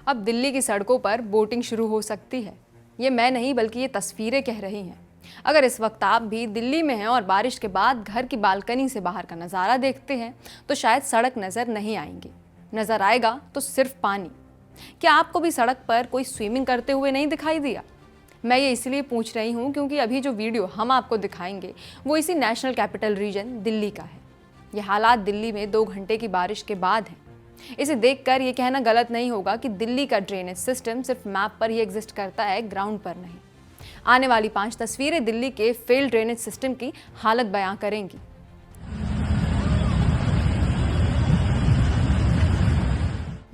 अब दिल्ली की सड़कों पर बोटिंग शुरू हो सकती है। ये मैं नहीं बल्कि ये तस्वीरें कह रही हैं। अगर इस वक्त आप भी दिल्ली में हैं और बारिश के बाद घर की बालकनी से बाहर का नज़ारा देखते हैं तो शायद सड़क नज़र नहीं आएंगी। नज़र आएगा तो सिर्फ पानी। क्या आपको भी सड़क पर कोई स्विमिंग करते हुए नहीं दिखाई दिया? मैं ये इसलिए पूछ रही हूँ क्योंकि अभी जो वीडियो हम आपको दिखाएंगे वो इसी नेशनल कैपिटल रीजन दिल्ली का है। ये हालात दिल्ली में 2 घंटे की बारिश के बाद हैं। इसे देखकर ये कहना गलत नहीं होगा कि दिल्ली का ड्रेनेज सिस्टम सिर्फ मैप पर ही एग्जिस्ट करता है, ग्राउंड पर नहीं। आने वाली 5 तस्वीरें दिल्ली के फेल्ड ड्रेनेज सिस्टम की हालत बयां करेंगी।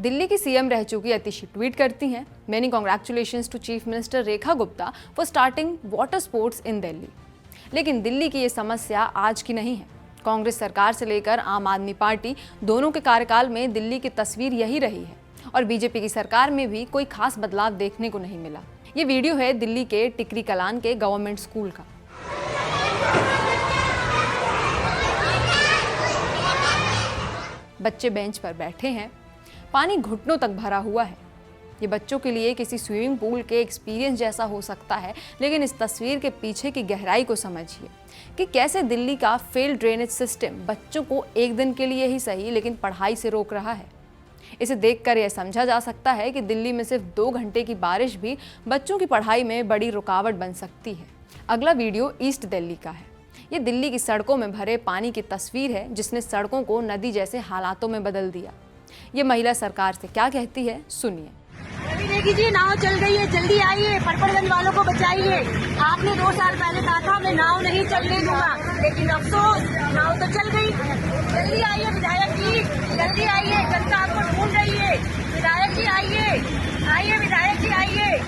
दिल्ली की सीएम रह चुकी अतिशी ट्वीट करती हैं, many congratulations to chief minister Rekha Gupta for starting water sports in Delhi. लेकिन दिल्ली की ये समस्या आज की नहीं है। कांग्रेस सरकार से लेकर आम आदमी पार्टी दोनों के कार्यकाल में दिल्ली की तस्वीर यही रही है और बीजेपी की सरकार में भी कोई खास बदलाव देखने को नहीं मिला। ये वीडियो है दिल्ली के टिकरी कलान के गवर्नमेंट स्कूल का। बच्चे बेंच पर बैठे हैं, पानी घुटनों तक भरा हुआ है। ये बच्चों के लिए किसी स्विमिंग पूल के एक्सपीरियंस जैसा हो सकता है, लेकिन इस तस्वीर के पीछे की गहराई को समझिए कि कैसे दिल्ली का फेल्ड ड्रेनेज सिस्टम बच्चों को एक दिन के लिए ही सही लेकिन पढ़ाई से रोक रहा है। इसे देखकर यह समझा जा सकता है कि दिल्ली में सिर्फ 2 घंटे की बारिश भी बच्चों की पढ़ाई में बड़ी रुकावट बन सकती है। अगला वीडियो ईस्ट दिल्ली का है। ये दिल्ली की सड़कों में भरे पानी की तस्वीर है जिसने सड़कों को नदी जैसे हालातों में बदल दिया। ये महिला सरकार से क्या कहती है, सुनिए। रवि जी, नाव चल गई है, जल्दी आइए, परपड़गंज वालों को बचाइए। आपने 2 साल पहले कहा था मैं नाव नहीं चलने दूंगा, लेकिन अफसोस नाव तो चल गई। जल्दी आइए विधायक जी, जल्दी आइए, जनता आपको ढूंढ रही है। विधायक जी आइए, आइए विधायक जी आइए।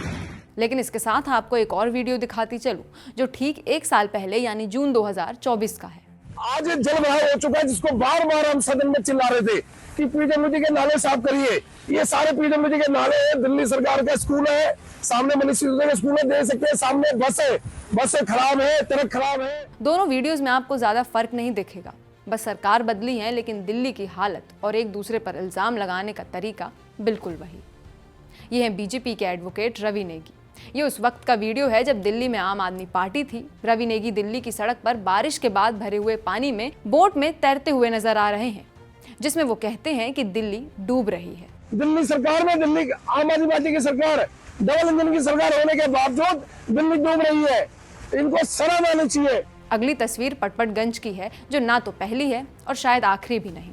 लेकिन इसके साथ आपको एक और वीडियो दिखाती चलूं जो ठीक 1 साल पहले यानी जून 2024 का है। आज जल भराव हो चुका है जिसको बार बार हम सदन में चिल्ला रहे थे कि पीडब्ल्यूडी के नाले साफ करिए। ये सारे पीडब्ल्यूडी के नाले हैं, दिल्ली सरकार का स्कूल है, सामने मनीष सिसोदिया का स्कूल है, देख सकते हैं, सामने बस खराब है, ट्रक खराब है। दोनों वीडियोस में आपको ज्यादा फर्क नहीं दिखेगा, बस सरकार बदली है लेकिन दिल्ली की हालत और एक दूसरे पर इल्जाम लगाने का तरीका बिल्कुल वही। ये है बीजेपी के एडवोकेट रवि नेगी। ये उस वक्त का वीडियो है जब दिल्ली में आम आदमी पार्टी थी। रवि नेगी दिल्ली की सड़क पर बारिश के बाद भरे हुए पानी में बोट में तैरते हुए नजर आ रहे हैं, जिसमें वो कहते हैं कि दिल्ली डूब रही है। दिल्ली सरकार में, दिल्ली आम आदमी पार्टी की सरकार, डबल इंजन की सरकार होने के बावजूद दिल्ली डूब रही है। इनको शर्म आनी चाहिए। अगली तस्वीर पटपटगंज की है जो ना तो पहली है और शायद आखिरी भी नहीं।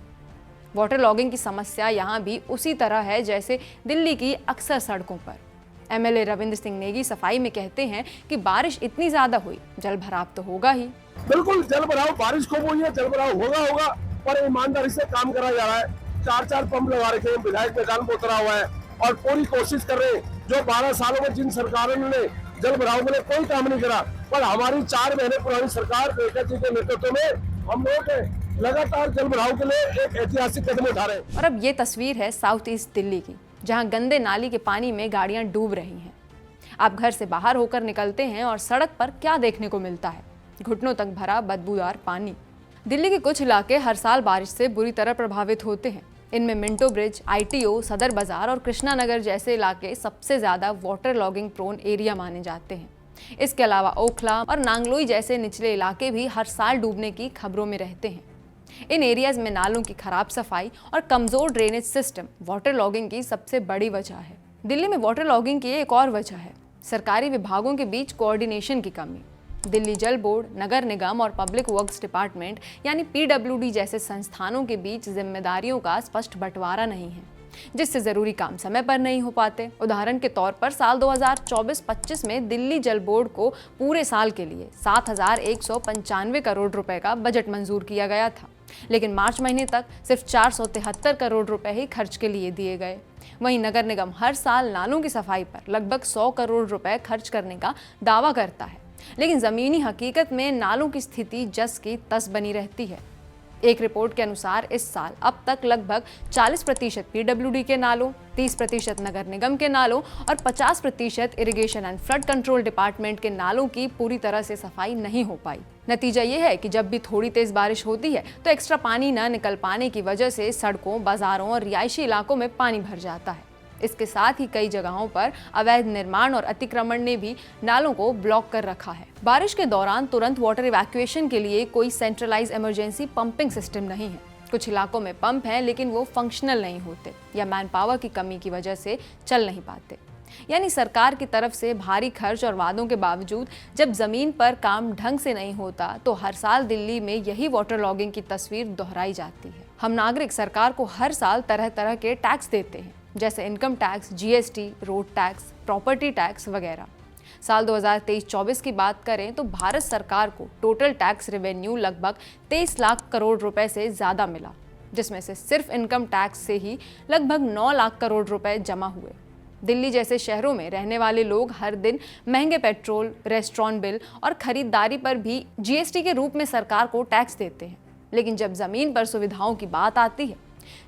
वाटर लॉगिंग की समस्या यहाँ भी उसी तरह है जैसे दिल्ली की अक्सर सड़कों पर। एमएलए रविंद्र सिंह नेगी सफाई में कहते हैं कि बारिश इतनी ज्यादा हुई, जल भराव तो होगा ही। बिल्कुल जल भराव, बारिश खूब हुई है, जल भराव होगा, पर ईमानदारी से काम करा जा रहा है। 4 पंप लगा रखे हैं, विधायक मैदान में उतरा हुआ है और पूरी कोशिश कर रहे हैं। जो 12 सालों में जिन सरकारों ने जल भराव के लिए कोई काम नहीं करा, पर हमारी 4 महीने पुरानी सरकार रेखा जी के नेतृत्व में हम लोग लगातार जल भराव के लिए एक ऐतिहासिक कदम उठा रहे हैं। और अब ये तस्वीर है साउथ ईस्ट दिल्ली की, जहां गंदे नाली के पानी में गाड़ियां डूब रही हैं। आप घर से बाहर होकर निकलते हैं और सड़क पर क्या देखने को मिलता है? घुटनों तक भरा बदबूदार पानी। दिल्ली के कुछ इलाके हर साल बारिश से बुरी तरह प्रभावित होते हैं। इनमें मिंटो ब्रिज, आईटीओ, सदर बाजार और कृष्णा नगर जैसे इलाके सबसे ज्यादा वाटर लॉगिंग प्रोन एरिया माने जाते हैं। इसके अलावा ओखला और नांगलोई जैसे निचले इलाके भी हर साल डूबने की खबरों में रहते हैं। इन एरियाज में नालों की खराब सफाई और कमजोर ड्रेनेज सिस्टम वाटर लॉगिंग की सबसे बड़ी वजह है। दिल्ली में वाटर लॉगिंग की एक और वजह है सरकारी विभागों के बीच कोऑर्डिनेशन की कमी। दिल्ली जल बोर्ड, नगर निगम और पब्लिक वर्क्स डिपार्टमेंट यानी पीडब्ल्यूडी जैसे संस्थानों के बीच जिम्मेदारियों का स्पष्ट बंटवारा नहीं है, जिससे जरूरी काम समय पर नहीं हो पाते। उदाहरण के तौर पर साल 2024-25 में दिल्ली जल बोर्ड को पूरे साल के लिए 7,195 करोड़ रुपए का बजट मंजूर किया गया था, लेकिन मार्च महीने तक सिर्फ 473 करोड़ रुपए ही खर्च के लिए दिए गए। वहीं नगर निगम हर साल नालों की सफाई पर लगभग 100 करोड़ रुपए खर्च करने का दावा करता है, लेकिन जमीनी हकीकत में नालों की स्थिति जस की तस बनी रहती है। एक रिपोर्ट के अनुसार इस साल अब तक लगभग 40% पीडब्ल्यूडी के नालों, 30% नगर निगम के नालों और 50% irrigation and flood control department के नालों की पूरी तरह से सफाई नहीं हो पाई। नतीजा ये है कि जब भी थोड़ी तेज बारिश होती है तो एक्स्ट्रा पानी न निकल पाने की वजह से सड़कों, बाजारों और रिहायशी इलाकों में पानी भर जाता है। इसके साथ ही कई जगहों पर अवैध निर्माण और अतिक्रमण ने भी नालों को ब्लॉक कर रखा है। बारिश के दौरान तुरंत वाटर इवैक्यूएशन के लिए कोई सेंट्रलाइज इमरजेंसी पंपिंग सिस्टम नहीं है। कुछ इलाकों में पंप हैं लेकिन वो फंक्शनल नहीं होते या मैन पावर की कमी की वजह से चल नहीं पाते। यानी सरकार की तरफ से भारी खर्च और वादों के बावजूद जब जमीन पर काम ढंग से नहीं होता तो हर साल दिल्ली में यही वाटर लॉगिंग की तस्वीर दोहराई जाती है। हम नागरिक सरकार को हर साल तरह तरह के टैक्स देते हैं, जैसे income tax, GST, road tax, property tax वगैरह। साल 2023-24 की बात करें तो भारत सरकार को टोटल टैक्स रेवेन्यू लगभग 23 लाख करोड़ रुपए से ज्यादा मिला, जिसमें से सिर्फ इनकम टैक्स से ही लगभग 9 लाख करोड़ रुपए जमा हुए। दिल्ली जैसे शहरों में रहने वाले लोग हर दिन महंगे पेट्रोल, रेस्टोरेंट बिल और खरीदारी पर भी जीएसटी के रूप में सरकार को टैक्स देते हैं। लेकिन जब जमीन पर सुविधाओं की बात आती है,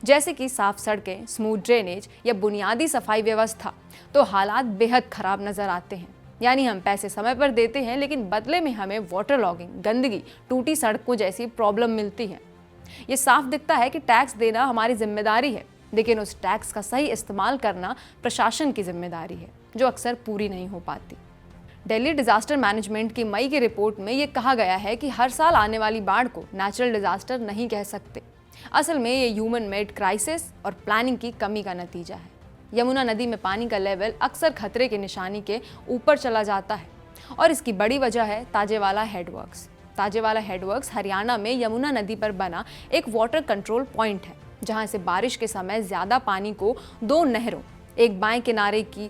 जैसे कि साफ सड़कें, स्मूथ ड्रेनेज या बुनियादी सफाई व्यवस्था, तो हालात बेहद खराब नजर आते हैं। यानी हम पैसे समय पर देते हैं लेकिन बदले में हमें वाटर लॉगिंग, गंदगी, टूटी सड़कों जैसी प्रॉब्लम मिलती है। ये साफ दिखता है कि टैक्स देना हमारी जिम्मेदारी है, लेकिन उस टैक्स का सही इस्तेमाल करना प्रशासन की जिम्मेदारी है, जो अक्सर पूरी नहीं हो पाती। दिल्ली डिजास्टर मैनेजमेंट की मई की रिपोर्ट में ये कहा गया है कि हर साल आने वाली बाढ़ को नेचुरल डिजास्टर नहीं कह सकते। असल में ये ह्यूमन मेड क्राइसिस और प्लानिंग की कमी का नतीजा है। यमुना नदी में पानी का लेवल अक्सर खतरे के निशानी के ऊपर चला जाता है और इसकी बड़ी वजह है ताजेवाला हेडवर्क्स। ताजेवाला हेडवर्क्स हरियाणा में यमुना नदी पर बना एक वाटर कंट्रोल पॉइंट है, जहां से बारिश के समय ज्यादा पानी को दो नहरों, एक बाएं किनारे की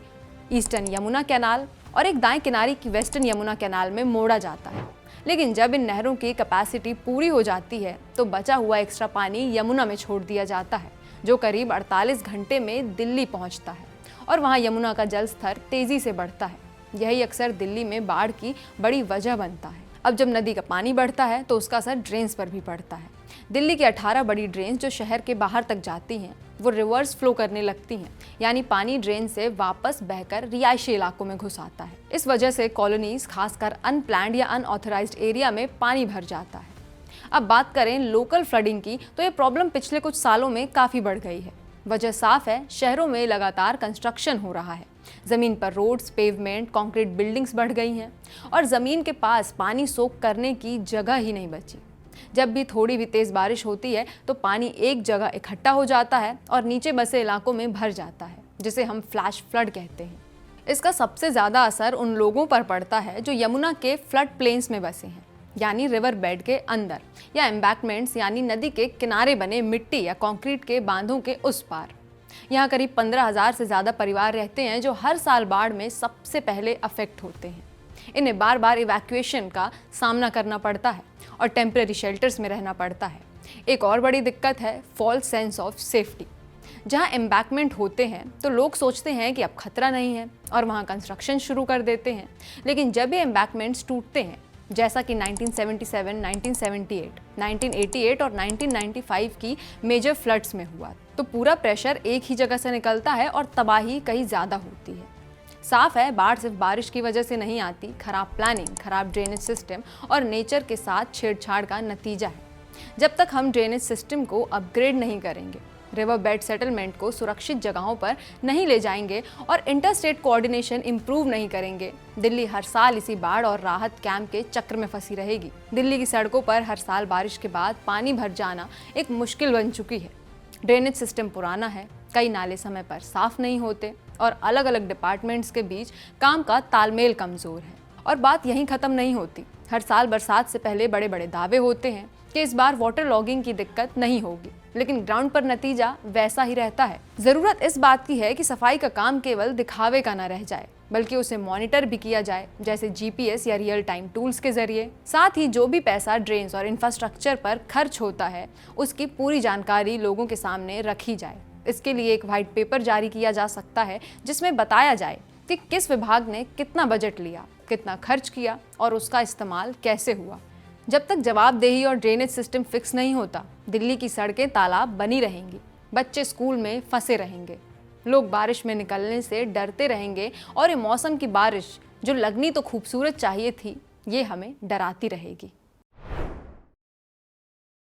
ईस्टर्न यमुना कैनाल और एक दाएं किनारे की वेस्टर्न यमुना कैनाल में मोड़ा जाता है। लेकिन जब इन नहरों की कैपेसिटी पूरी हो जाती है तो बचा हुआ एक्स्ट्रा पानी यमुना में छोड़ दिया जाता है, जो करीब 48 घंटे में दिल्ली पहुंचता है और वहां यमुना का जल स्तर तेजी से बढ़ता है। यही अक्सर दिल्ली में बाढ़ की बड़ी वजह बनता है। अब जब नदी का पानी बढ़ता है तो उसका असर ड्रेन्स पर भी पड़ता है। दिल्ली की 18 बड़ी ड्रेन्स जो शहर के बाहर तक जाती हैं, वो रिवर्स फ्लो करने लगती हैं, यानी पानी ड्रेन से वापस बहकर रिहायशी इलाकों में घुस आता है। इस वजह से कॉलोनीज, खासकर अनप्लान्ड या अनऑथराइज्ड एरिया में पानी भर जाता है। अब बात करें लोकल फ्लडिंग की, तो ये प्रॉब्लम पिछले कुछ सालों में काफ़ी बढ़ गई है। वजह साफ है, शहरों में लगातार कंस्ट्रक्शन हो रहा है। ज़मीन पर रोड्स, पेवमेंट, कंक्रीट बिल्डिंग्स बढ़ गई हैं और ज़मीन के पास पानी सोख करने की जगह ही नहीं बची। जब भी थोड़ी भी तेज़ बारिश होती है तो पानी एक जगह इकट्ठा हो जाता है और नीचे बसे इलाकों में भर जाता है, जिसे हम फ्लैश फ्लड कहते हैं। इसका सबसे ज़्यादा असर उन लोगों पर पड़ता है जो यमुना के फ्लड प्लेन्स में बसे हैं, यानी रिवर बेड के अंदर या एम्बैंकमेंट्स यानी नदी के किनारे बने मिट्टी या कंक्रीट के बांधों के उस पार। यहाँ करीब 15,000 से ज़्यादा परिवार रहते हैं जो हर साल बाढ़ में सबसे पहले अफेक्ट होते हैं। इन्हें बार बार इवैक्यूएशन का सामना करना पड़ता है और टेम्परेरी शेल्टर्स में रहना पड़ता है। एक और बड़ी दिक्कत है फॉल्स सेंस ऑफ सेफ्टी। जहाँ एम्बैंकमेंट होते हैं तो लोग सोचते हैं कि अब खतरा नहीं है और वहाँ कंस्ट्रक्शन शुरू कर देते हैं, लेकिन जब ये एम्बैंकमेंट्स टूटते हैं, जैसा कि 1977, 1978, 1988 और 1995 की मेजर फ्लड्स में हुआ, तो पूरा प्रेशर एक ही जगह से निकलता है और तबाही कहीं ज़्यादा होती है। साफ है, बाढ़ सिर्फ बारिश की वजह से नहीं आती, खराब प्लानिंग, खराब ड्रेनेज सिस्टम और नेचर के साथ छेड़छाड़ का नतीजा है। जब तक हम ड्रेनेज सिस्टम को अपग्रेड नहीं करेंगे, रिवर बेड सेटलमेंट को सुरक्षित जगहों पर नहीं ले जाएंगे और इंटरस्टेट कोऑर्डिनेशन इंप्रूव नहीं करेंगे, दिल्ली हर साल इसी बाढ़ और राहत कैंप के चक्र में फंसी रहेगी। दिल्ली की सड़कों पर हर साल बारिश के बाद पानी भर जाना एक मुश्किल बन चुकी है। ड्रेनेज सिस्टम पुराना है, कई नाले समय पर साफ नहीं होते और अलग अलग डिपार्टमेंट्स के बीच काम का तालमेल कमज़ोर है। और बात यहीं ख़त्म नहीं होती। हर साल बरसात से पहले बड़े बड़े दावे होते हैं कि इस बार वाटर लॉगिंग की दिक्कत नहीं होगी, लेकिन ग्राउंड पर नतीजा वैसा ही रहता है। ज़रूरत इस बात की है कि सफाई का काम केवल दिखावे का न रह जाए, बल्कि उसे मॉनिटर भी किया जाए, जैसे जीपीएस या रियल टाइम टूल्स के जरिए। साथ ही जो भी पैसा ड्रेन्स और इंफ्रास्ट्रक्चर पर खर्च होता है, उसकी पूरी जानकारी लोगों के सामने रखी जाए। इसके लिए एक व्हाइट पेपर जारी किया जा सकता है, जिसमें बताया जाए कि किस विभाग ने कितना बजट लिया, कितना खर्च किया और उसका इस्तेमाल कैसे हुआ। जब तक जवाबदेही और ड्रेनेज सिस्टम फिक्स नहीं होता, दिल्ली की सड़कें तालाब बनी रहेंगी, बच्चे स्कूल में फंसे रहेंगे, लोग बारिश में निकलने से डरते रहेंगे और ये मौसम की बारिश जो लगनी तो खूबसूरत चाहिए थी, ये हमें डराती रहेगी।